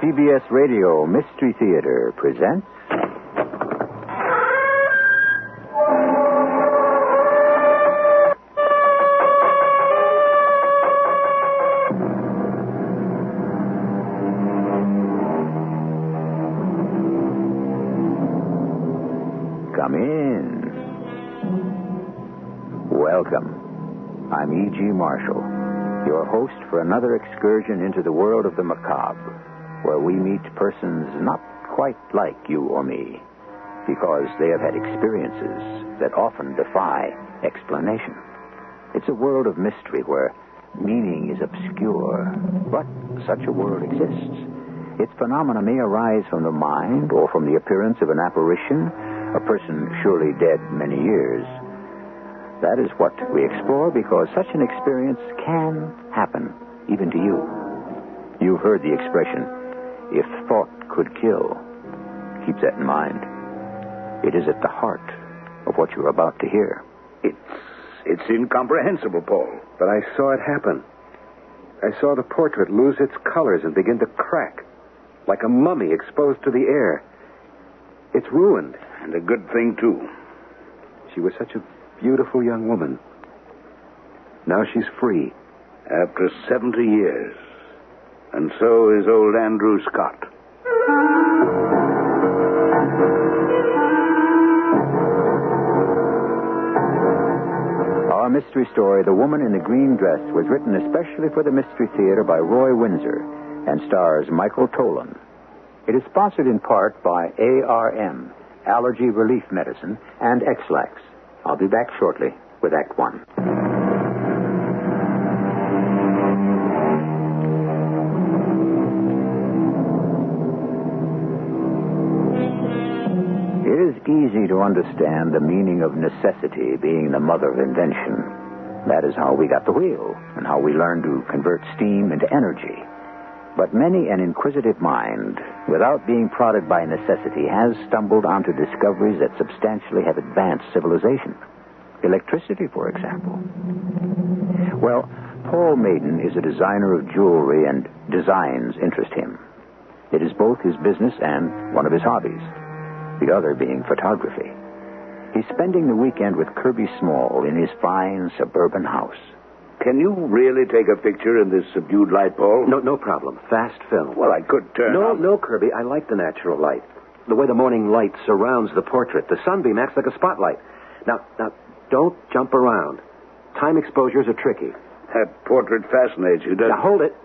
CBS Radio Mystery Theater presents... Come in. Welcome. I'm E.G. Marshall, your host for another excursion into the world of the macabre, where we meet persons not quite like you or me, because they have had experiences that often defy explanation. It's a world of mystery where meaning is obscure, but such a world exists. Its phenomena may arise from the mind or from the appearance of an apparition, a person surely dead many years. That is what we explore because such an experience can happen, even to you. You've heard the expression, if thought could kill. Keep that in mind. It is at the heart of what you're about to hear. It's incomprehensible, Paul. But I saw it happen. I saw the portrait lose its colors and begin to crack, like a mummy exposed to the air. It's ruined. And a good thing, too. She was such a beautiful young woman. Now she's free. After 70 years. And so is old Andrew Scott. Our mystery story, The Woman in the Green Dress, was written especially for the Mystery Theater by Roy Winsor and stars Michael Tolan. It is sponsored in part by ARM, Allergy Relief Medicine, and X-Lax. I'll be back shortly with Act One. It is easy to understand the meaning of necessity being the mother of invention. That is how we got the wheel and how we learned to convert steam into energy. But many an inquisitive mind, without being prodded by necessity, has stumbled onto discoveries that substantially have advanced civilization. Electricity, for example. Well, Paul Maiden is a designer of jewelry, and designs interest him. It is both his business and one of his hobbies, the other being photography. He's spending the weekend with Kibbee Small in his fine suburban house. Can you really take a picture in this subdued light, Paul? No problem. Fast film. Well, I could turn No, Kibbee. I like the natural light. The way the morning light surrounds the portrait. The sunbeam acts like a spotlight. Now, don't jump around. Time exposures are tricky. That portrait fascinates you, doesn't it? Now, hold it.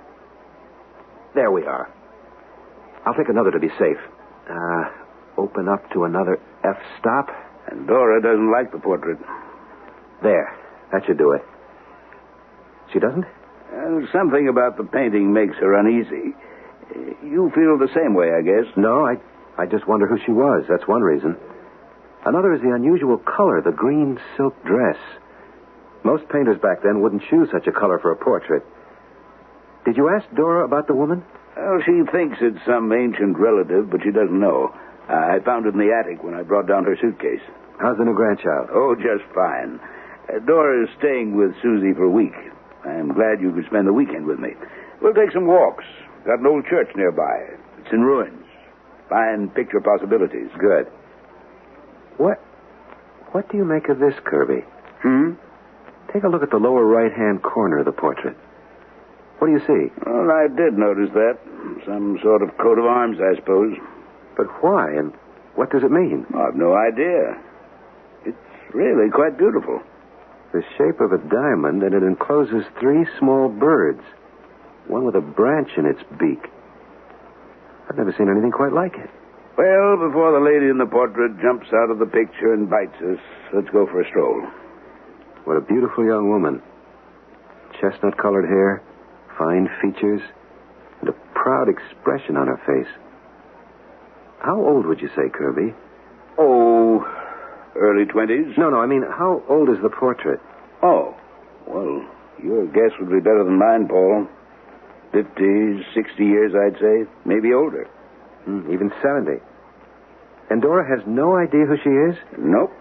There we are. I'll take another to be safe. Open up to another f-stop. And Dora doesn't like the portrait. There. That should do it. She doesn't? Something about the painting makes her uneasy. You feel the same way, I guess. No, I just wonder who she was. That's one reason. Another is the unusual color, the green silk dress. Most painters back then wouldn't choose such a color for a portrait. Did you ask Dora about the woman? Well, she thinks it's some ancient relative, but she doesn't know. I found it in the attic when I brought down her suitcase. How's the new grandchild? Oh, just fine. Dora is staying with Susie for a week. I'm glad you could spend the weekend with me. We'll take some walks. Got an old church nearby. It's in ruins. Fine picture possibilities. Good. What do you make of this, Kibbee? Take a look at the lower right-hand corner of the portrait. What do you see? Well, I did notice that. Some sort of coat of arms, I suppose. But why, and what does it mean? I've no idea. It's really quite beautiful. The shape of a diamond, and it encloses 3 small birds, one with a branch in its beak. I've never seen anything quite like it. Well, before the lady in the portrait jumps out of the picture and bites us, let's go for a stroll. What a beautiful young woman. Chestnut-colored hair, fine features, and a proud expression on her face. How old would you say, Kibbee? Oh, early 20s? No, I mean, how old is the portrait? Oh, well, your guess would be better than mine, Paul. 50, 60 years, I'd say. Maybe older. Even 70. And Dora has no idea who she is? Nope.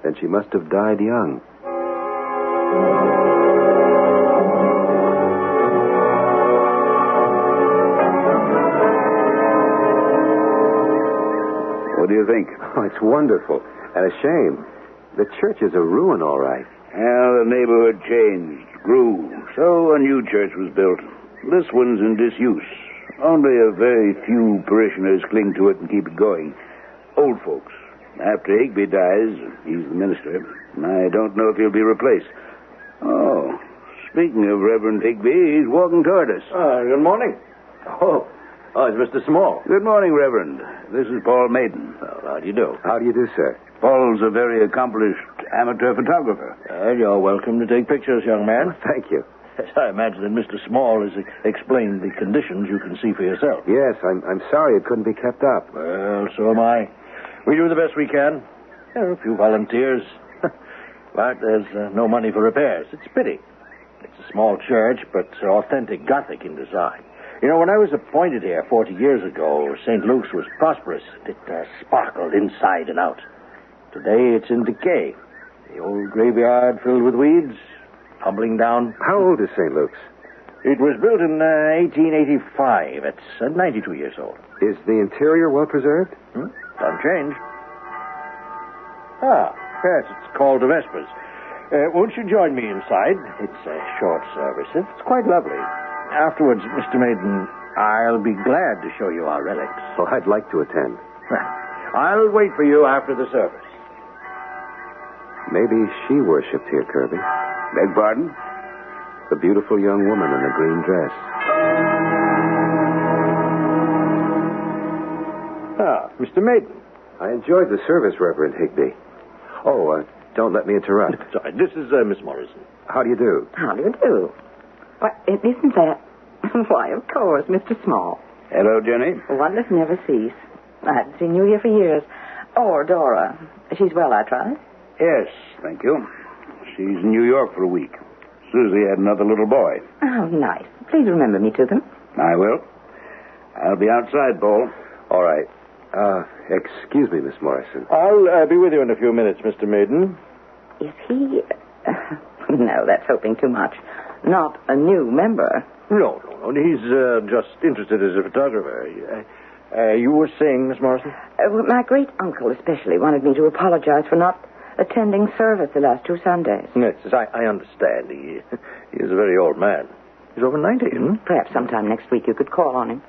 Then she must have died young. What do you think? Oh, it's wonderful. And a shame. The church is a ruin, all right. Well, the neighborhood changed, grew, so a new church was built. This one's in disuse. Only a very few parishioners cling to it and keep it going. Old folks. After Higbee dies, he's the minister, I don't know if he'll be replaced. Oh, speaking of Reverend Higbee, he's walking toward us. Good morning. Oh, it's Mr. Small. Good morning, Reverend. This is Paul Maiden. Well, how do you do? How do you do, sir? Paul's a very accomplished amateur photographer. You're welcome to take pictures, young man. Thank you. Yes, I imagine that Mr. Small has explained the conditions you can see for yourself. Yes, I'm sorry it couldn't be kept up. Well, so am I. We do the best we can. There are a few volunteers. But there's no money for repairs. It's a pity. It's a small church, but authentic Gothic in design. You know, when I was appointed here 40 years ago, St. Luke's was prosperous. It sparkled inside and out. Today, it's in decay. The old graveyard filled with weeds, tumbling down. How old is St. Luke's? It was built in 1885. It's 92 years old. Is the interior well preserved? Unchanged. Yes, it's called the Vespers. Won't you join me inside? It's a short service. It's quite lovely. Afterwards, Mr. Maiden, I'll be glad to show you our relics. Well, I'd like to attend. I'll wait for you after the service. Maybe she worshipped here, Kirby. Beg pardon? The beautiful young woman in the green dress. Mr. Maiden. I enjoyed the service, Reverend Higbee. Oh, don't let me interrupt. Sorry, this is Miss Morrison. How do you do? How do you do? Why, isn't that... Why, of course, Mr. Small. Hello, Jenny. Wonders never cease. I haven't seen you here for years. Or Dora. She's well, I trust? Yes, thank you. She's in New York for a week. Susie had another little boy. Oh, nice. Please remember me to them. I will. I'll be outside, Paul. All right. Excuse me, Miss Morrison. I'll be with you in a few minutes, Mr. Maiden. Is he... No, that's hoping too much. Not a new member. No. He's just interested as a photographer. You were saying, Miss Morrison? Well, my great-uncle especially wanted me to apologize for not attending service the last 2 Sundays. Yes, I understand. He is a very old man. He's over 90, isn't he? Perhaps sometime next week you could call on him.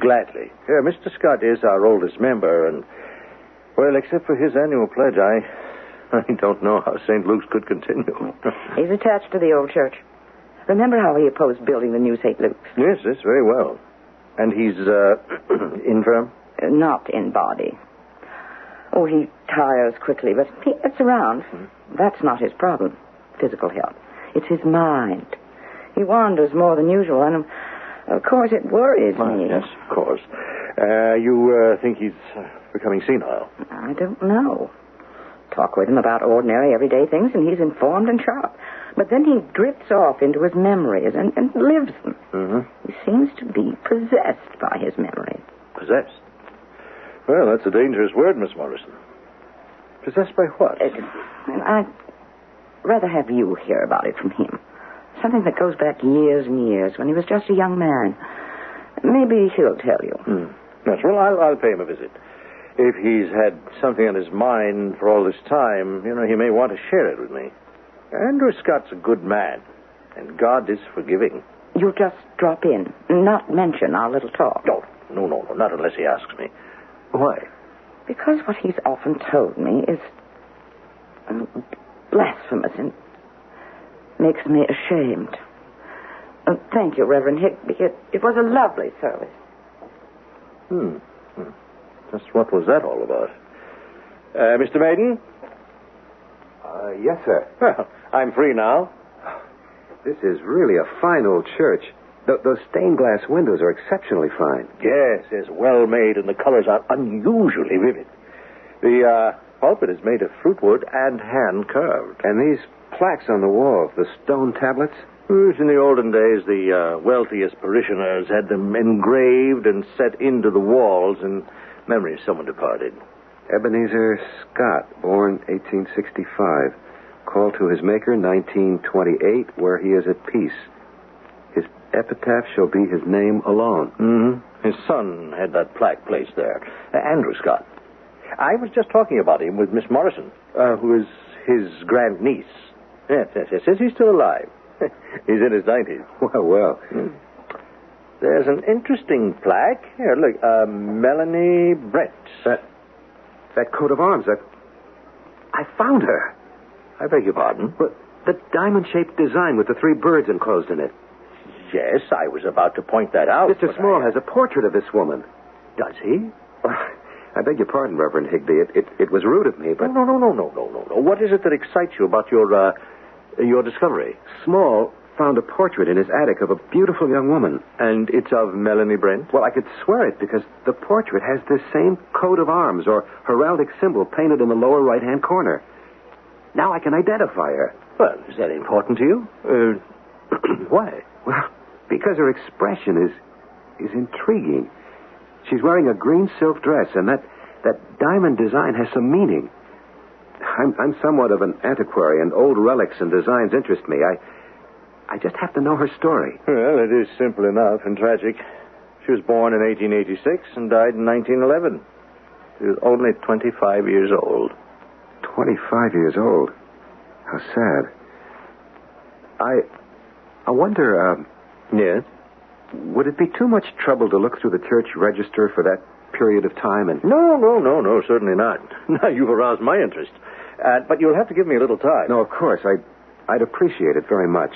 Gladly. Mr. Scott is our oldest member, and, well, except for his annual pledge, I don't know how St. Luke's could continue. He's attached to the old church. Remember how he opposed building the new St. Luke's? Yes, very well. And he's, infirm? Not in body. Oh, he tires quickly, but he gets around. That's not his problem, physical health. It's his mind. He wanders more than usual, and, of course, it worries me. Yes, of course. You think he's becoming senile? I don't know. Talk with him about ordinary, everyday things, and he's informed and sharp. But then he drifts off into his memories and lives them. Mm-hmm. He seems to be possessed by his memories. Possessed? Well, that's a dangerous word, Miss Morrison. Possessed by what? I'd rather have you hear about it from him. Something that goes back years and years, when he was just a young man. Maybe he'll tell you. Yes, well, I'll pay him a visit. If he's had something on his mind for all this time, he may want to share it with me. Andrew Scott's a good man, and God is forgiving. You'll just drop in, not mention our little talk. No, not unless he asks me. Why? Because what he's often told me is blasphemous and makes me ashamed. Thank you, Reverend Higbee. It was a lovely service. Just what was that all about? Mr. Maiden? Yes, sir. Well, I'm free now. This is really a fine old church. Those stained glass windows are exceptionally fine. Yes, well made, and the colors are unusually vivid. The pulpit is made of fruit wood and hand carved. And these plaques on the walls, the stone tablets? In the olden days, the wealthiest parishioners had them engraved and set into the walls in memory of someone departed. Ebenezer Scott, born 1865. Called to his Maker, 1928, where he is at peace. His epitaph shall be his name alone. His son had that plaque placed there. Andrew Scott. I was just talking about him with Miss Morrison, who is his grandniece. Yes. He's still alive. He's in his 90s. Well. There's an interesting plaque. Here, look. Melanie Brent. That coat of arms, I found her. I beg your pardon? But the diamond-shaped design with the 3 birds enclosed in it. Yes, I was about to point that out. Mr. Small has a portrait of this woman. Does he? I beg your pardon, Reverend Higbee. It was rude of me, but... No. What is it that excites you about your discovery? Small found a portrait in his attic of a beautiful young woman. And it's of Melanie Brent? Well, I could swear it because the portrait has this same coat of arms or heraldic symbol painted in the lower right-hand corner. Now I can identify her. Well, is that important to you? Why? Well, because her expression is intriguing. She's wearing a green silk dress, and that diamond design has some meaning. I'm somewhat of an antiquary, and old relics and designs interest me. I just have to know her story. Well, it is simple enough and tragic. She was born in 1886 and died in 1911. She was only 25 years old. 25 years old? How sad. I wonder, Yes? Would it be too much trouble to look through the church register for that period of time? And No, certainly not. Now you've aroused my interest. But you'll have to give me a little time. No, of course. I'd appreciate it very much.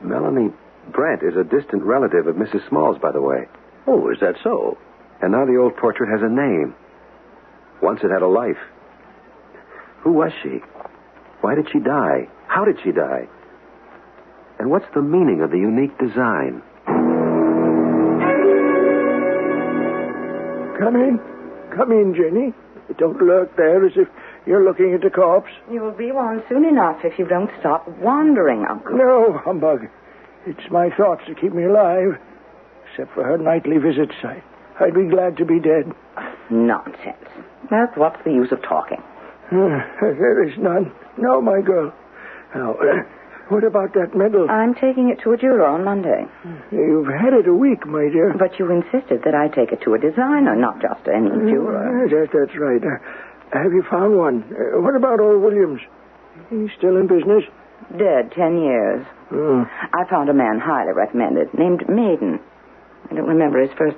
Melanie Brent is a distant relative of Mrs. Small's, by the way. Oh, is that so? And now the old portrait has a name. Once it had a life. Who was she? Why did she die? How did she die? And what's the meaning of the unique design? Come in, Jenny. Don't lurk there as if you're looking at a corpse. You will be one soon enough if you don't stop wandering, Uncle. No, humbug. It's my thoughts that keep me alive. Except for her nightly visits, I'd be glad to be dead. Nonsense. That's what's the use of talking? There is none. No, my girl. Now, what about that medal? I'm taking it to a jeweler on Monday. You've had it a week, my dear. But you insisted that I take it to a designer, not just any jeweler. That's right. Have you found one? What about old Williams? He's still in business? Dead 10 years. I found a man highly recommended, named Maiden. I don't remember his first...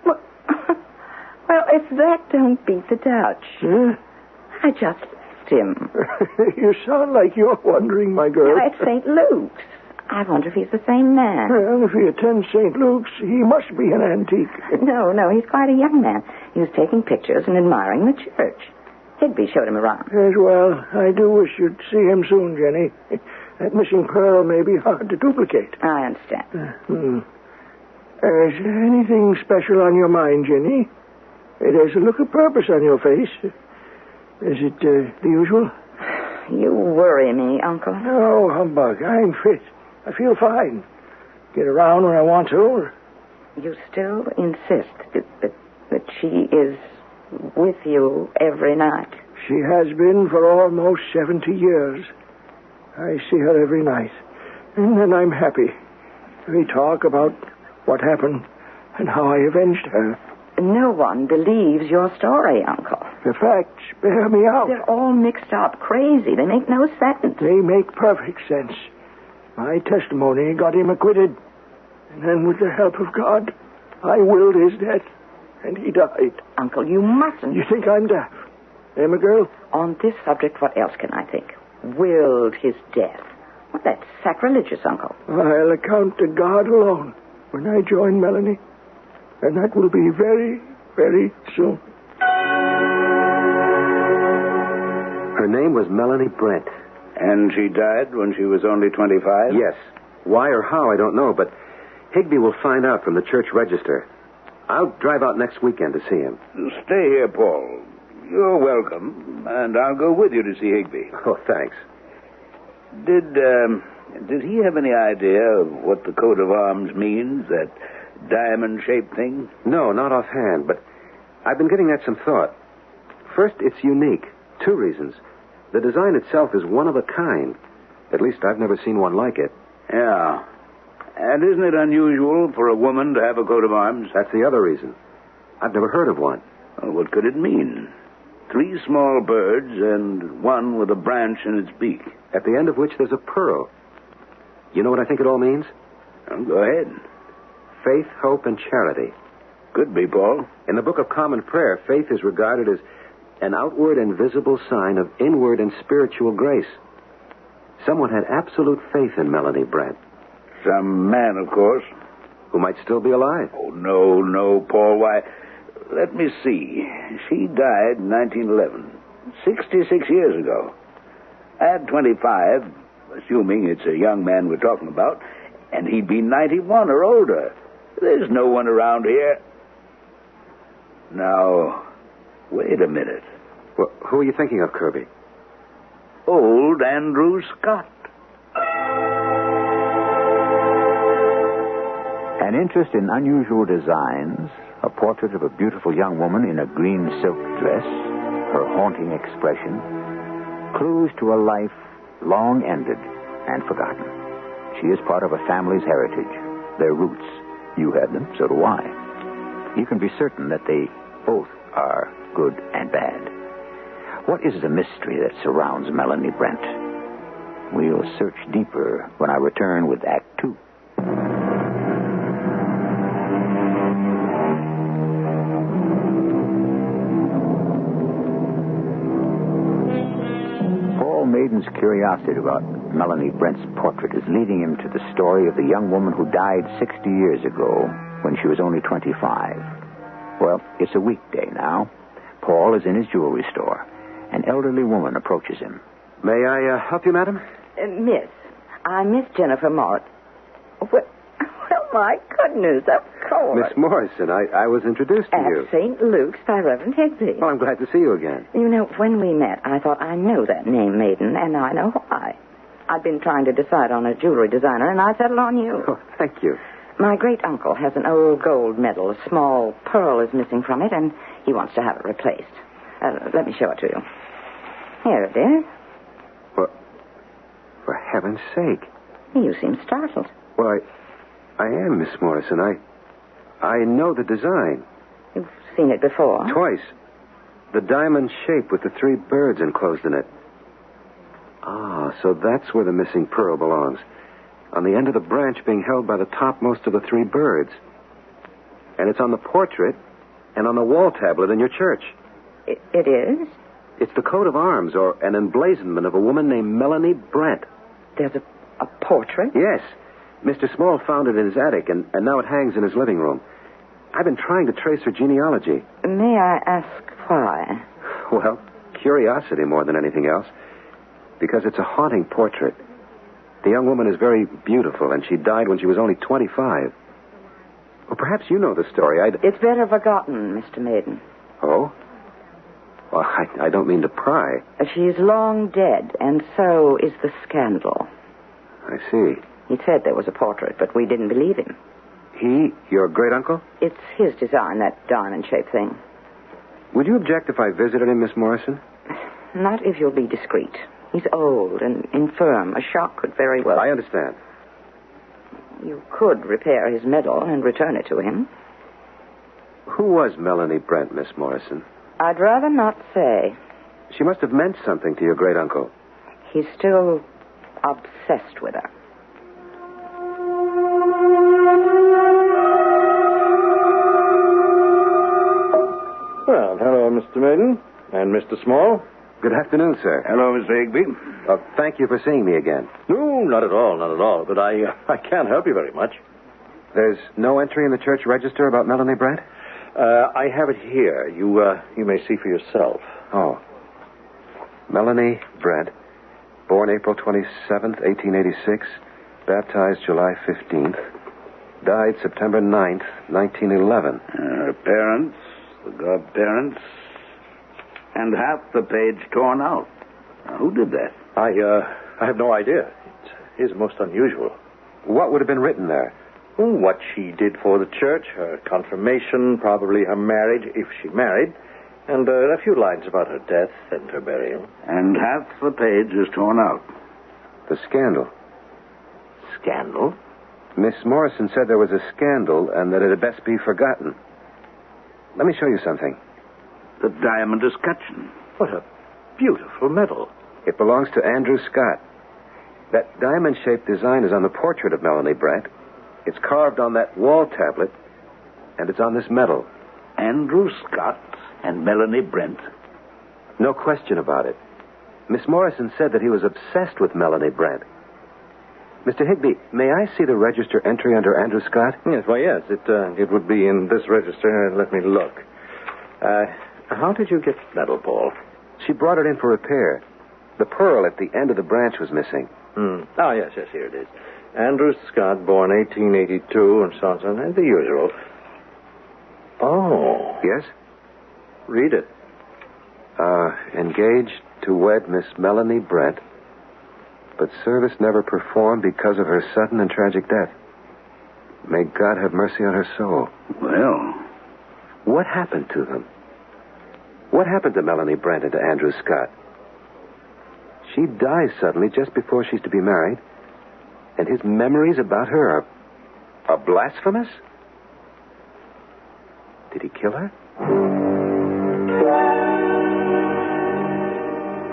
Well, if that don't beat the Dutch. Huh? I just left him. You sound like you're wondering, my girl. At St. Luke's. I wonder if he's the same man. Well, if he attends St. Luke's, he must be an antique. No, he's quite a young man. He was taking pictures and admiring the church. Higbee showed him around. Yes, well, I do wish you'd see him soon, Jenny. That missing pearl may be hard to duplicate. I understand. Is there anything special on your mind, Jenny? There's a look of purpose on your face. Is it the usual? You worry me, Uncle. No, humbug. I'm fit. I feel fine. Get around when I want to. You still insist that she is with you every night? She has been for almost 70 years. I see her every night. And then I'm happy. We talk about what happened and how I avenged her. No one believes your story, Uncle. The facts bear me out. They're all mixed up, crazy. They make no sense. They make perfect sense. My testimony got him acquitted. And then with the help of God, I willed his death. And he died. Uncle, you mustn't. You think I'm daft? Am I, girl? On this subject, what else can I think? Willed his death. Well, that's sacrilegious, Uncle. I'll account to God alone when I join Melanie. And that will be very, very soon. Her name was Melanie Brent. And she died when she was only 25? Yes. Why or how, I don't know, but Higbee will find out from the church register. I'll drive out next weekend to see him. Stay here, Paul. You're welcome, and I'll go with you to see Higbee. Oh, thanks. Did he have any idea of what the coat of arms means, that diamond-shaped thing? No, not offhand, but I've been giving that some thought. First, it's unique. 2 reasons. The design itself is one of a kind. At least I've never seen one like it. Yeah. And isn't it unusual for a woman to have a coat of arms? That's the other reason. I've never heard of one. Well, what could it mean? 3 small birds and one with a branch in its beak. At the end of which there's a pearl. You know what I think it all means? Well, go ahead. Faith, hope, and charity. Could be, Paul. In the Book of Common Prayer, faith is regarded as an outward and visible sign of inward and spiritual grace. Someone had absolute faith in Melanie Brent. Some man, of course. Who might still be alive. Oh, no, Paul. Why, let me see. She died in 1911, 66 years ago. At 25, assuming it's a young man we're talking about, and he'd be 91 or older. There's no one around here. Now, wait a minute. Well, who are you thinking of, Kibbee? Old Andrew Scott. An interest in unusual designs, a portrait of a beautiful young woman in a green silk dress, her haunting expression, clues to a life long ended and forgotten. She is part of a family's heritage, their roots. You have them, so do I. You can be certain that they both are good and bad. What is the mystery that surrounds Melanie Brent? We'll search deeper when I return with Act 2. Paul Maiden's curiosity about Melanie Brent's portrait is leading him to the story of the young woman who died 60 years ago when she was only 25. Well, it's a weekday now. Paul is in his jewelry store. An elderly woman approaches him. May I help you, madam? Miss, I'm Miss Jennifer Morris. Well, my goodness, of course. Miss Morrison, I was introduced to you. At St. Luke's by Reverend Kibbee. Well, I'm glad to see you again. You know, when we met, I thought I knew that name, Maiden, and I know why. I've been trying to decide on a jewelry designer, and I settled on you. Oh, thank you. My great-uncle has an old gold medal. A small pearl is missing from it, and he wants to have it replaced. Let me show it to you. Here it is. Well, for heaven's sake. You seem startled. Well, I am, Miss Morrison. I know the design. You've seen it before? Twice. The diamond shape with the 3 birds enclosed in it. Ah, so that's where the missing pearl belongs. On the end of the branch being held by the topmost of the 3 birds. And it's on the portrait and on the wall tablet in your church. It is? It's the coat of arms or an emblazonment of a woman named Melanie Brent. There's a portrait? Yes. Mr. Small found it in his attic, and now it hangs in his living room. I've been trying to trace her genealogy. May I ask why? Well, curiosity more than anything else. Because it's a haunting portrait. The young woman is very beautiful, and she died when she was only 25. Well, perhaps you know the story. It's better forgotten, Mr. Maiden. Oh? Well, I don't mean to pry. She's long dead, and so is the scandal. I see. He said there was a portrait, but we didn't believe him. He? Your great-uncle? It's his design, that diamond-shaped thing. Would you object if I visited him, Miss Morrison? Not if you'll be discreet. He's old and infirm. A shock could very well... I understand. You could repair his medal and return it to him. Who was Melanie Brent, Miss Morrison? I'd rather not say. She must have meant something to your great-uncle. He's still obsessed with her. Well, hello, Mr. Maiden. And Mr. Small. Good afternoon, sir. Hello, Mr. Higby. Thank you for seeing me again. No, not at all. But I can't help you very much. There's no entry in the church register about Melanie Brent? I have it here. You may see for yourself. Oh. Melanie Brent, born April 27th, 1886, baptized July 15th, died September 9th, 1911. Her parents, the godparents, and half the page torn out. Now, who did that? I have no idea. It is most unusual. What would have been written there? What she did for the church, her confirmation, probably her marriage, if she married, and a few lines about her death and her burial. And half the page is torn out. The scandal. Scandal? Miss Morrison said there was a scandal and that it had best be forgotten. let me show you something. The diamond escutcheon. What a beautiful medal. It belongs to Andrew Scott. That diamond-shaped design is on the portrait of Melanie Brent. It's carved on that wall tablet, and it's on this medal. Andrew Scott and Melanie Brent. No question about it. Miss Morrison said that he was obsessed with Melanie Brent. Mr. Higbee, may I see the register entry under Andrew Scott? Yes, well, yes. It would be in this register. Let me look. How did you get the medal, Paul? She brought it in for repair. The pearl at the end of the branch was missing. Oh, yes, here it is. Andrew Scott, born 1882, and so on, and the usual. Oh. Yes? Read it. Engaged to wed Miss Melanie Brent, but service never performed because of her sudden and tragic death. May God have mercy on her soul. Well, what happened to them? What happened to Melanie Brent and to Andrew Scott? She dies suddenly just before she's to be married, and his memories about her are blasphemous? Did he kill her?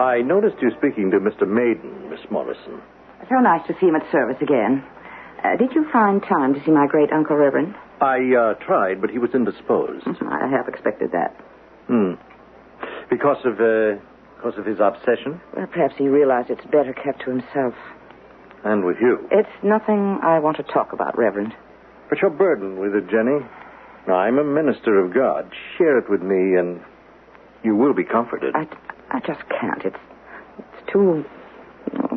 I noticed you speaking to Mr. Maiden, Miss Morrison. So nice to see him at service again. Did you find time to see my great-uncle, Reverend? I tried, but he was indisposed. I half expected that. Because of his obsession? Well, perhaps he realized it's better kept to himself. And with you? It's nothing I want to talk about, Reverend. But you're burdened with it, Jenny. I'm a minister of God. Share it with me, and you will be comforted. I just can't. It's too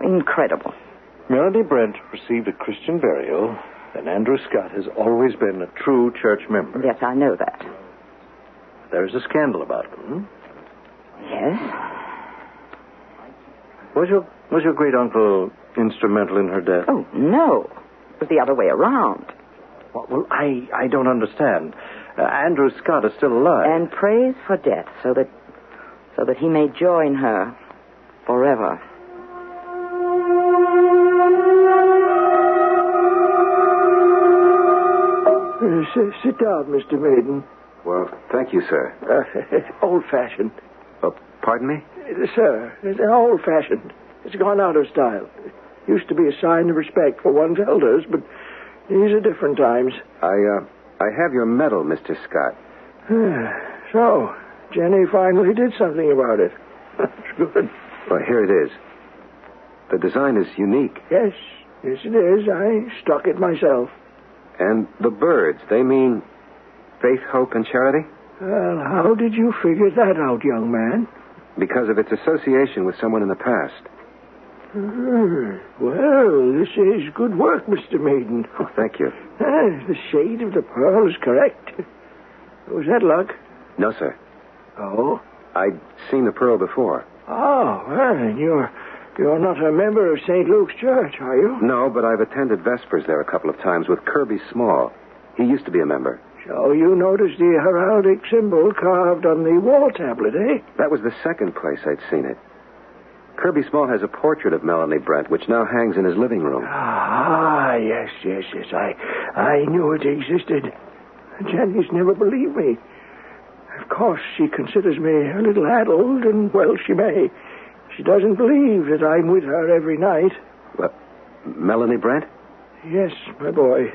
incredible. Melanie Brent received a Christian burial, and Andrew Scott has always been a true church member. Yes, I know that. There's a scandal about them. Yes? Was your great-uncle instrumental in her death? Oh, no. It was the other way around. Well, I don't understand. Andrew Scott is still alive. And prays for death so that he may join her forever. Sit down, Mr. Maiden. Well, thank you, sir. Old-fashioned. Pardon me? Sir, it's old-fashioned. It's gone out of style. Used to be a sign of respect for one's elders, but these are different times. I have your medal, Mr. Scott. So, Jenny finally did something about it. That's good. Well, here it is. The design is unique. Yes, it is. I struck it myself. And the birds, they mean faith, hope, and charity? Well, how did you figure that out, young man? Because of its association with someone in the past. Well, this is good work, Mr. Maiden. Oh, thank you. The shade of the pearl is correct. Was that luck? No, sir. Oh? I'd seen the pearl before. Oh, well, then you're not a member of St. Luke's Church, are you? No, but I've attended Vespers there a couple of times with Kibbee Small. He used to be a member. So you noticed the heraldic symbol carved on the wall tablet, eh? That was the second place I'd seen it. Kibbee Small has a portrait of Melanie Brent, which now hangs in his living room. Ah, yes. I knew it existed. Jenny's never believed me. Of course, she considers me a little addled, and, well, she may. She doesn't believe that I'm with her every night. What? Melanie Brent? Yes, my boy.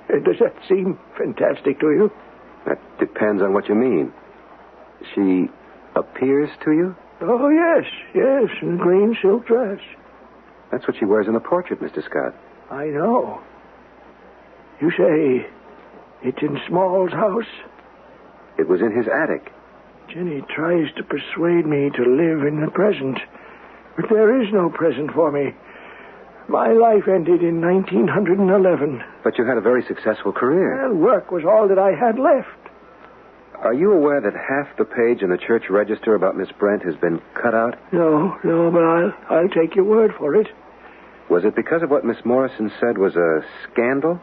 Does that seem fantastic to you? That depends on what you mean. She appears to you? Oh, yes, in a green silk dress. That's what she wears in the portrait, Mr. Scott. I know. You say it's in Small's house? It was in his attic. Jenny tries to persuade me to live in the present, but there is no present for me. My life ended in 1911. But you had a very successful career. Well, work was all that I had left. Are you aware that half the page in the church register about Miss Brent has been cut out? No, but I'll take your word for it. Was it because of what Miss Morrison said was a scandal?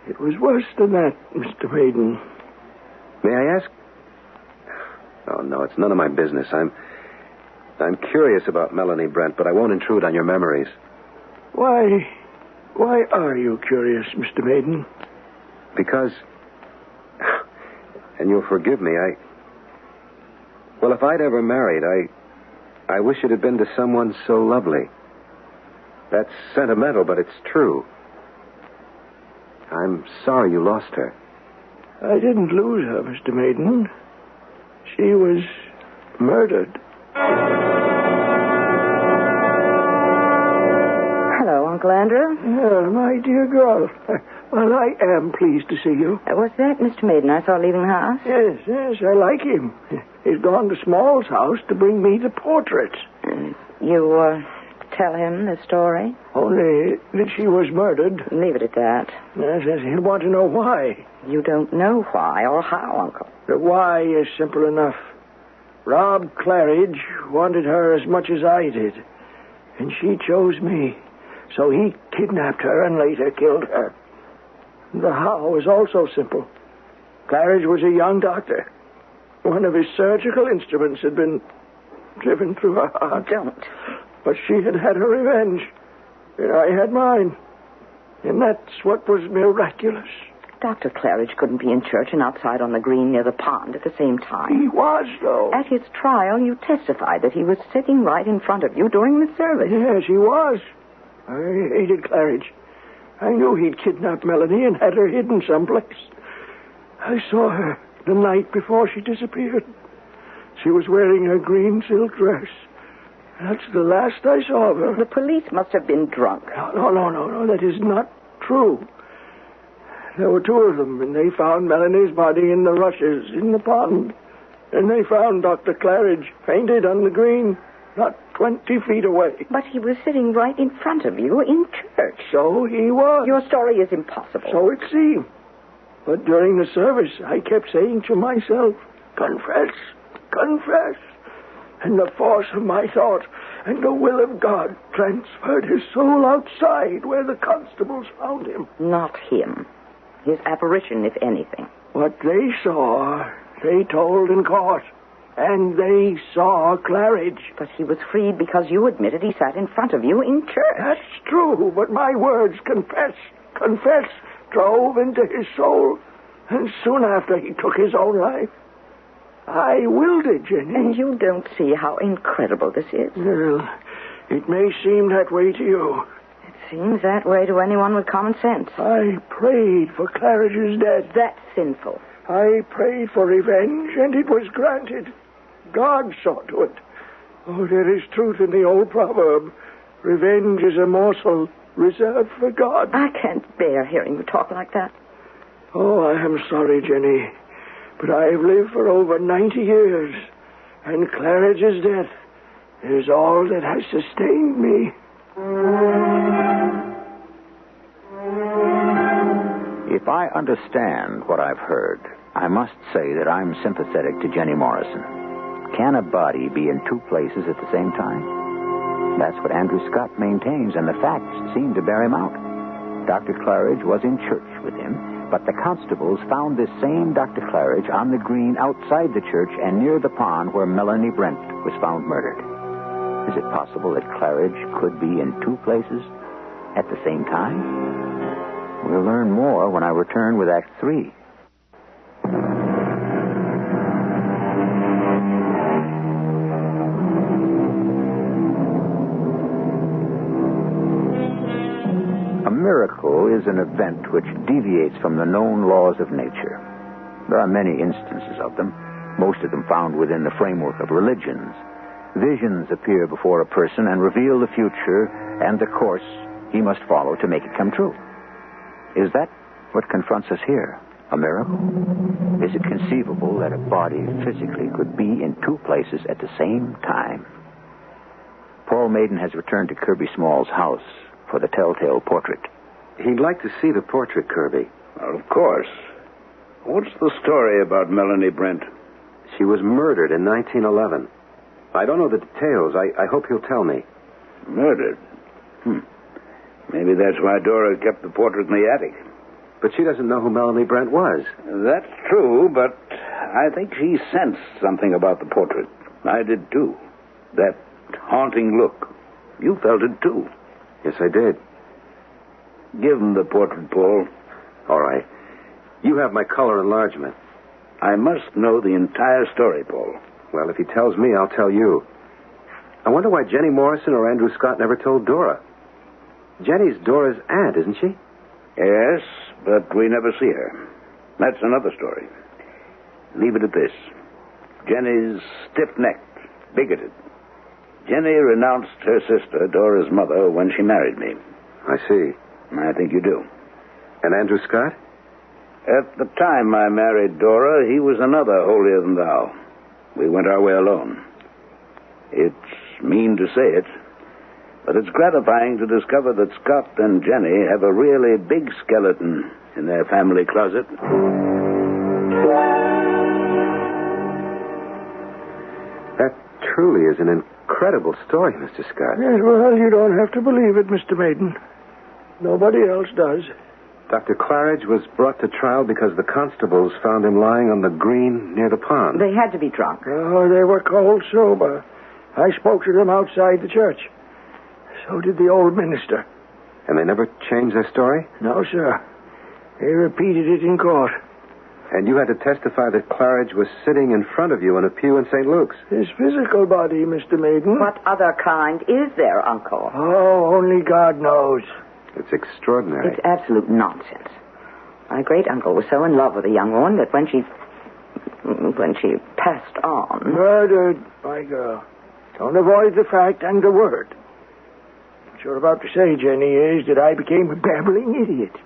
It was worse than that, Mr. Maiden. May I ask? Oh, no, it's none of my business. I'm curious about Melanie Brent, but I won't intrude on your memories. Why are you curious, Mr. Maiden? Because And you'll forgive me, Well, if I'd ever married, I wish it had been to someone so lovely. That's sentimental, but it's true. I'm sorry you lost her. I didn't lose her, Mr. Maiden. She was murdered. Hello, Uncle Andrew. My dear girl. Well, I am pleased to see you. Was that Mr. Maiden I saw leaving the house? Yes, I like him. He's gone to Small's house to bring me the portraits. You tell him the story? Only that she was murdered. Leave it at that. Yes, he'll want to know why. You don't know why or how, Uncle. The why is simple enough. Rob Claridge wanted her as much as I did, and she chose me. So he kidnapped her and later killed her. The how is also simple. Claridge was a young doctor. One of his surgical instruments had been driven through her heart. Don't. But she had her revenge, and I had mine. And that's what was miraculous. Dr. Claridge couldn't be in church and outside on the green near the pond at the same time. He was, though. At his trial, you testified that he was sitting right in front of you during the service. Yes, he was. I hated Claridge. I knew he'd kidnapped Melanie and had her hidden someplace. I saw her the night before she disappeared. She was wearing her green silk dress. That's the last I saw of her. The police must have been drunk. No. That is not true. There were two of them, and they found Melanie's body in the rushes in the pond. And they found Dr. Claridge fainted on the green, not 20 feet away. But he was sitting right in front of you in church. So he was. Your story is impossible. So it seemed. But during the service, I kept saying to myself, confess. And the force of my thought and the will of God transferred his soul outside where the constables found him. Not him. His apparition, if anything. What they saw, they told in court. And they saw Claridge. But he was freed because you admitted he sat in front of you in church. That's true, but my words, confess, drove into his soul. And soon after he took his own life. I willed it, Jenny. And you don't see how incredible this is. Well, it may seem that way to you. It seems that way to anyone with common sense. I prayed for Claridge's death. That's sinful. I prayed for revenge, and it was granted. God saw to it. Oh, there is truth in the old proverb. Revenge is a morsel reserved for God. I can't bear hearing you talk like that. Oh, I am sorry, Jenny. But I have lived for over 90 years, and Claridge's death is all that has sustained me. If I understand what I've heard, I must say that I'm sympathetic to Jenny Morrison. Can a body be in two places at the same time? That's what Andrew Scott maintains, and the facts seem to bear him out. Dr. Claridge was in church with him, but the constables found this same Dr. Claridge on the green outside the church and near the pond where Melanie Brent was found murdered. Is it possible that Claridge could be in two places at the same time? We'll learn more when I return with Act 3. A miracle is an event which deviates from the known laws of nature. There are many instances of them, most of them found within the framework of religions. Visions appear before a person and reveal the future and the course he must follow to make it come true. Is that what confronts us here? A miracle? Is it conceivable that a body physically could be in two places at the same time? Paul Maiden has returned to Kibbee Small's house for the telltale portrait. He'd like to see the portrait, Kibbee. Well, of course. What's the story about Melanie Brent? She was murdered in 1911. I don't know the details. I hope he'll tell me. Murdered? Maybe that's why Dora kept the portrait in the attic. But she doesn't know who Melanie Brent was. That's true, but I think she sensed something about the portrait. I did, too. That haunting look. You felt it, too. Yes, I did. Give him the portrait, Paul. All right. You have my color enlargement. I must know the entire story, Paul. Well, if he tells me, I'll tell you. I wonder why Jenny Morrison or Andrew Scott never told Dora. Jenny's Dora's aunt, isn't she? Yes, but we never see her. That's another story. Leave it at this. Jenny's stiff-necked, bigoted. Jenny renounced her sister, Dora's mother, when she married me. I see. I think you do. And Andrew Scott? At the time I married Dora, he was another holier-than-thou. We went our way alone. It's mean to say it, but it's gratifying to discover that Scott and Jenny have a really big skeleton in their family closet. That truly is an incredible story, Mr. Scott. Yes, well, you don't have to believe it, Mr. Maiden. Nobody else does. Dr. Claridge was brought to trial because the constables found him lying on the green near the pond. They had to be drunk. Oh, they were cold sober. I spoke to them outside the church. So did the old minister. And they never changed their story? No, sir. They repeated it in court. And you had to testify that Claridge was sitting in front of you in a pew in St. Luke's. His physical body, Mr. Maiden. What other kind is there, Uncle? Oh, only God knows. It's extraordinary. It's absolute nonsense. My great-uncle was so in love with a young woman that when she passed on... Murdered, my girl. Don't avoid the fact and the word. What you're about to say, Jenny, is that I became a babbling idiot.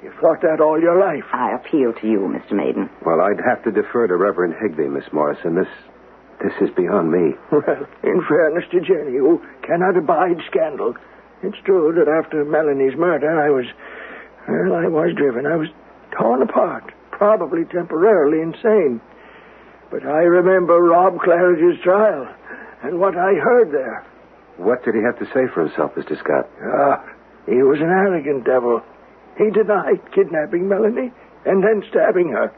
You've thought that all your life. I appeal to you, Mr. Maiden. Well, I'd have to defer to Reverend Higbee, Miss Morrison. This is beyond me. Well, in fairness to Jenny, who cannot abide scandal, it's true that after Melanie's murder, I was driven. I was torn apart, probably temporarily insane. But I remember Rob Claridge's trial and what I heard there. What did he have to say for himself, Mr. Scott? He was an arrogant devil. He denied kidnapping Melanie and then stabbing her.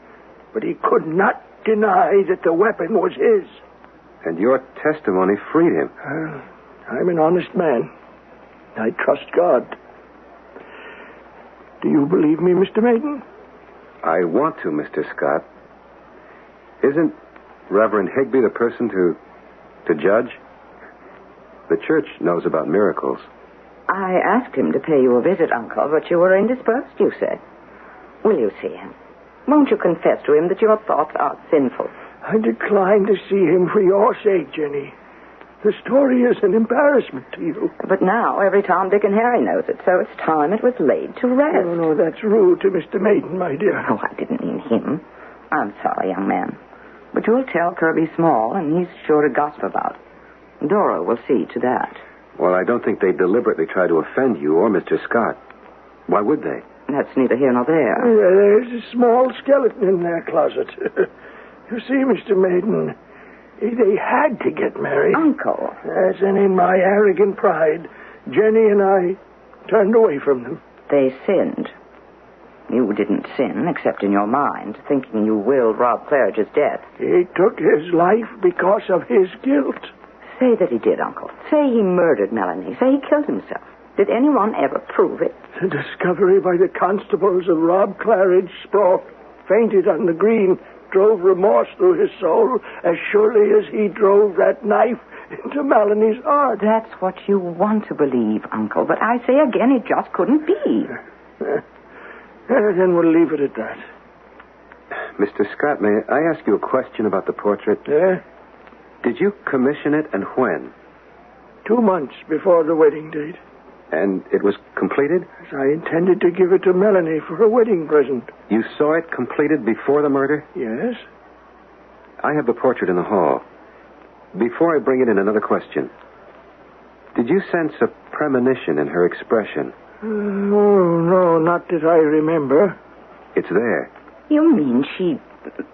But he could not deny that the weapon was his. And your testimony freed him. I'm an honest man. I trust God. Do you believe me, Mr. Maiden? I want to, Mr. Scott. Isn't Reverend Higbee the person to judge? The church knows about miracles. I asked him to pay you a visit, Uncle, but you were indisposed, you said. Will you see him? Won't you confess to him that your thoughts are sinful? I decline to see him for your sake, Jenny. The story is an embarrassment to you. But now every Tom, Dick, and Harry knows it, so it's time it was laid to rest. No, that's rude to Mr. Maiden, my dear. Oh, I didn't mean him. I'm sorry, young man. But you'll tell Kirby Small, and he's sure to gossip about it. Dora will see to that. Well, I don't think they deliberately try to offend you or Mr. Scott. Why would they? That's neither here nor there. There's a small skeleton in their closet. You see, Mr. Maiden, they had to get married. Uncle. Yes, and in my arrogant pride, Jenny and I turned away from them. They sinned. You didn't sin, except in your mind, thinking you willed Rob Claridge's death. He took his life because of his guilt. Say that he did, Uncle. Say he murdered Melanie. Say he killed himself. Did anyone ever prove it? The discovery by the constables of Rob Claridge sprawled, fainted on the green, drove remorse through his soul as surely as he drove that knife into Melanie's heart. That's what you want to believe, Uncle. But I say again, it just couldn't be. Then we'll leave it at that. Mr. Scott, may I ask you a question about the portrait? Did you commission it, and when? 2 months before the wedding date. And it was completed? I intended to give it to Melanie for a wedding present. You saw it completed before the murder? Yes. I have the portrait in the hall. Before I bring it in, another question. Did you sense a premonition in her expression? No, not that I remember. It's there. You mean she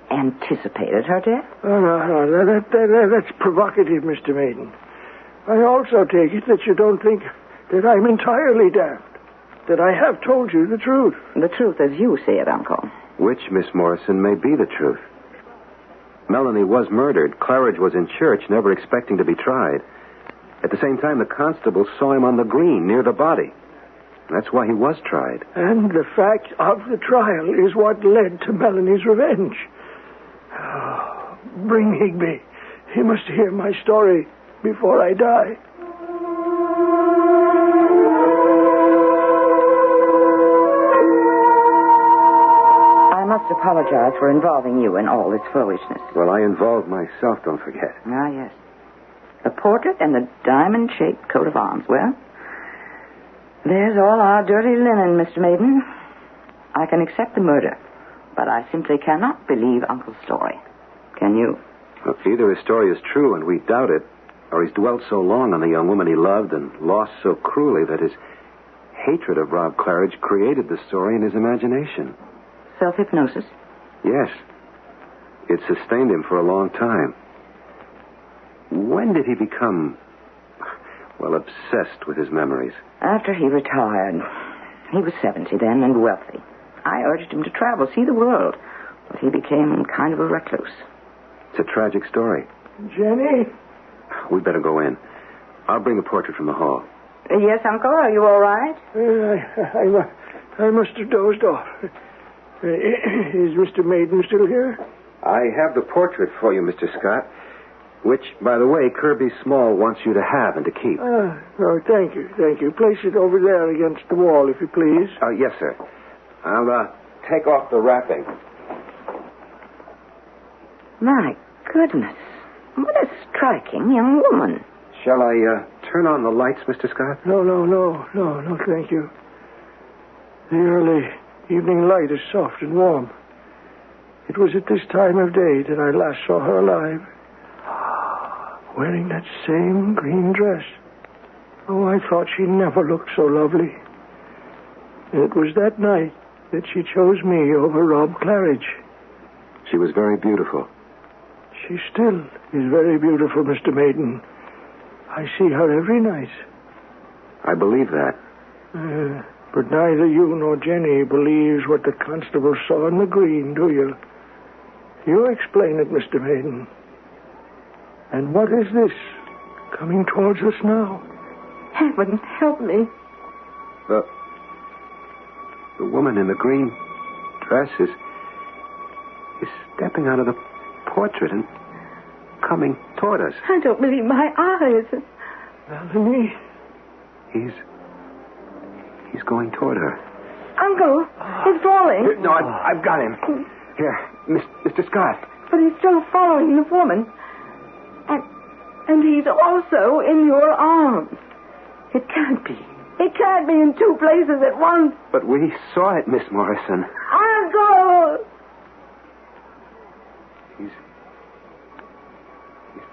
anticipated her death? No, that's provocative, Mr. Maiden. I also take it that you don't think that I'm entirely daft, that I have told you the truth. The truth as you see it, Uncle. Which, Miss Morrison, may be the truth. Melanie was murdered. Claridge was in church, never expecting to be tried. At the same time, the constables saw him on the green near the body. That's why he was tried. And the fact of the trial is what led to Melanie's revenge. Bring Higbee. He must hear my story before I die. I must apologize for involving you in all this foolishness. Well, I involved myself, don't forget. Ah, yes. The portrait and the diamond-shaped coat of arms. Well, there's all our dirty linen, Mr. Maiden. I can accept the murder, but I simply cannot believe Uncle's story. Can you? Well, either his story is true and we doubt it, or he's dwelt so long on the young woman he loved and lost so cruelly that his hatred of Rob Claridge created the story in his imagination. Self-hypnosis? Yes. It sustained him for a long time. When did he become, well, obsessed with his memories? After he retired. He was 70 then and wealthy. I urged him to travel, see the world, but he became kind of a recluse. It's a tragic story. Jenny? We'd better go in. I'll bring the portrait from the hall. Yes, Uncle, are you all right? I must have dozed off. Is Mr. Maiden still here? I have the portrait for you, Mr. Scott, which, by the way, Kirby Small wants you to have and to keep. Oh, thank you. Place it over there against the wall, if you please. Yes, sir. I'll take off the wrapping. My goodness. What a striking young woman. Shall I turn on the lights, Mr. Scott? No, thank you. The early evening light is soft and warm. It was at this time of day that I last saw her alive. Wearing that same green dress. Oh, I thought she never looked so lovely. It was that night that she chose me over Rob Claridge. She was very beautiful. She still is very beautiful, Mr. Maiden. I see her every night. I believe that. But neither you nor Jenny believes what the constable saw in the green, do you? You explain it, Mr. Maiden. And what is this coming towards us now? Heaven help me. The woman in the green dress is stepping out of the portrait and coming toward us. I don't believe my eyes. Melanie? He's going toward her. Uncle, he's falling. No, I've got him. Here, Mr. Scott. But he's still following the woman. And he's also in your arms. It can't be. It can't be in two places at once. But we saw it, Miss Morrison. Uncle! He's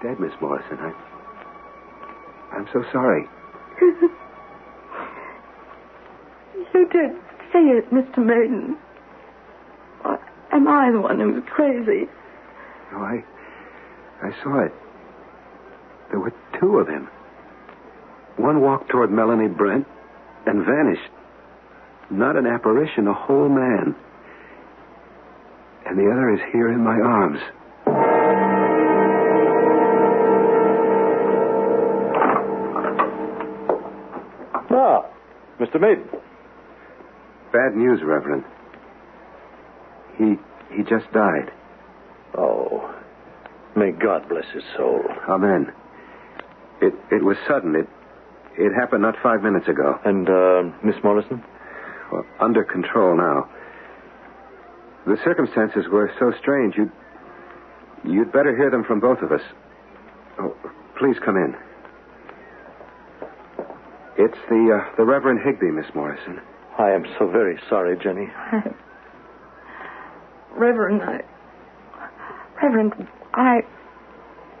dead, Miss Morrison. I'm so sorry. You did say it, Mr. Maiden. Or am I the one who's crazy? No, I saw it. There were two of him. One walked toward Melanie Brent and vanished. Not an apparition, a whole man. And the other is here in my arms. Ah, Mr. Maiden. Bad news, Reverend. He just died. Oh, may God bless his soul. Amen. It was sudden. It happened not 5 minutes ago. And, Miss Morrison? Well, under control now. The circumstances were so strange, you'd better hear them from both of us. Oh, please come in. It's the Reverend Higbee, Miss Morrison. I am so very sorry, Jenny.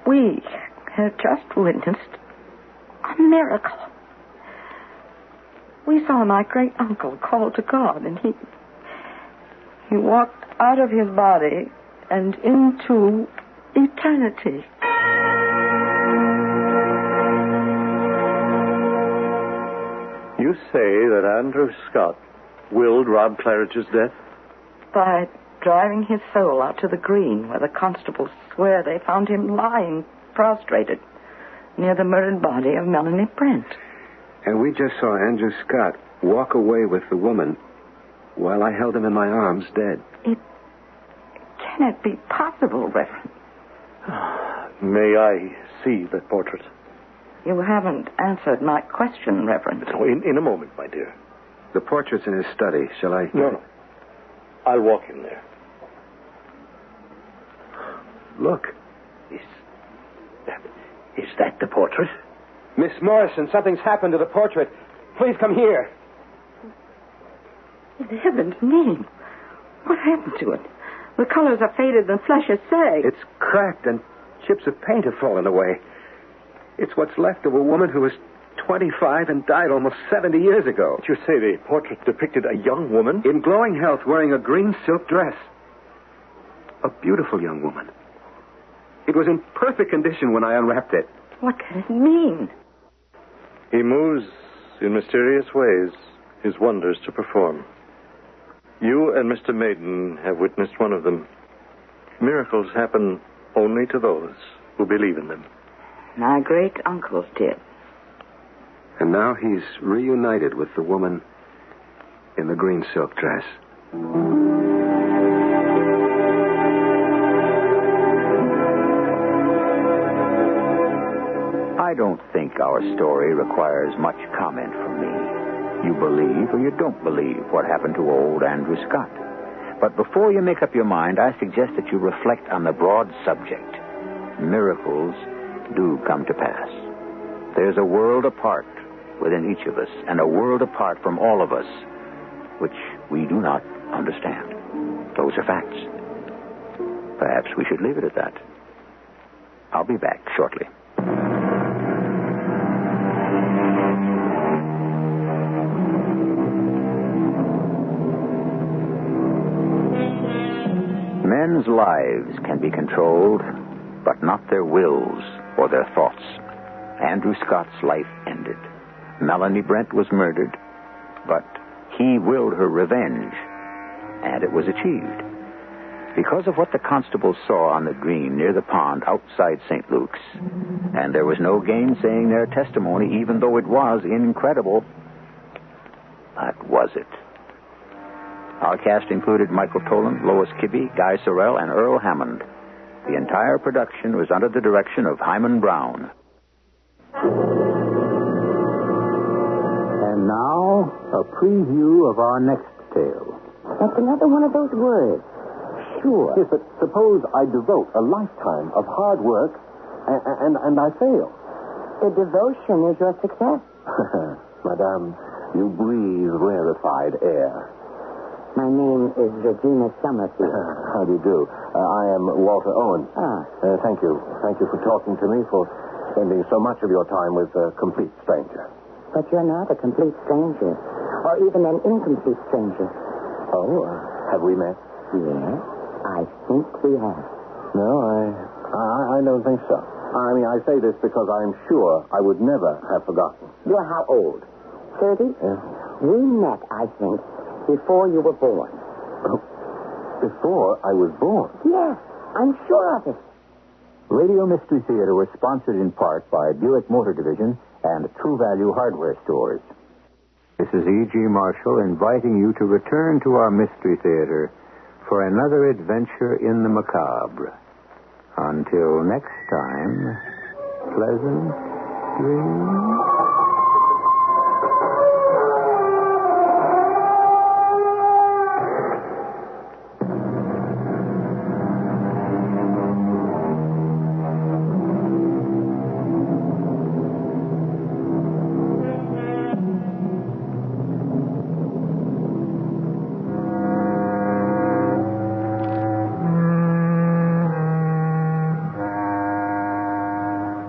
We have just witnessed a miracle. We saw my great uncle call to God, and he walked out of his body and into eternity. You say that Andrew Scott willed Rob Claridge's death? By driving his soul out to the green, where the constables swear they found him lying prostrated near the murdered body of Melanie Brent. And we just saw Andrew Scott walk away with the woman while I held him in my arms dead. Can it be possible, Reverend? May I see that portrait? You haven't answered my question, Reverend. No, in a moment, my dear. The portrait's in his study. Shall I... No. I'll walk in there. Look. Is that the portrait? Miss Morrison, something's happened to the portrait. Please come here. In heaven's name, what happened to it? The colors are faded and flesh is sagged. It's cracked and chips of paint have fallen away. It's what's left of a woman who was 25 and died almost 70 years ago. Did you say the portrait depicted a young woman? In glowing health, wearing a green silk dress. A beautiful young woman. It was in perfect condition when I unwrapped it. What can it mean? He moves in mysterious ways, his wonders to perform. You and Mr. Maiden have witnessed one of them. Miracles happen only to those who believe in them. My great-uncles did. And now he's reunited with the woman in the green silk dress. I don't think our story requires much comment from me. You believe or you don't believe what happened to old Andrew Scott. But before you make up your mind, I suggest that you reflect on the broad subject. Miracles do come to pass. There's a world apart within each of us, and a world apart from all of us, which we do not understand. Those are facts. Perhaps we should leave it at that. I'll be back shortly. Men's lives can be controlled, but not their wills or their thoughts. Andrew Scott's life ended. Melanie Brent was murdered, but he willed her revenge, and it was achieved. Because of what the constables saw on the green near the pond outside St. Luke's, and there was no gainsaying their testimony, even though it was incredible. But was it? Our cast included Michael Tolan, Lois Kibbee, Guy Sorel, and Earl Hammond. The entire production was under the direction of Hyman Brown. And now, a preview of our next tale. That's another one of those words. Sure. Yes, but suppose I devote a lifetime of hard work and I fail. The devotion is your success. Madame, you breathe rarefied air. My name is Regina Summerfield. How do you do? I am Walter Owen. Thank you. Thank you for talking to me, for spending so much of your time with a complete stranger. But you're not a complete stranger, or even an incomplete stranger. Oh, have we met? Yes, I think we have. No, I don't think so. I mean, I say this because I'm sure I would never have forgotten. You're how old? 30? Yeah. We met, I think, before you were born. Oh, before I was born? Yes, I'm sure of it. Radio Mystery Theater was sponsored in part by Buick Motor Division and True Value Hardware Stores. This is E.G. Marshall inviting you to return to our Mystery Theater for another adventure in the macabre. Until next time, pleasant dreams.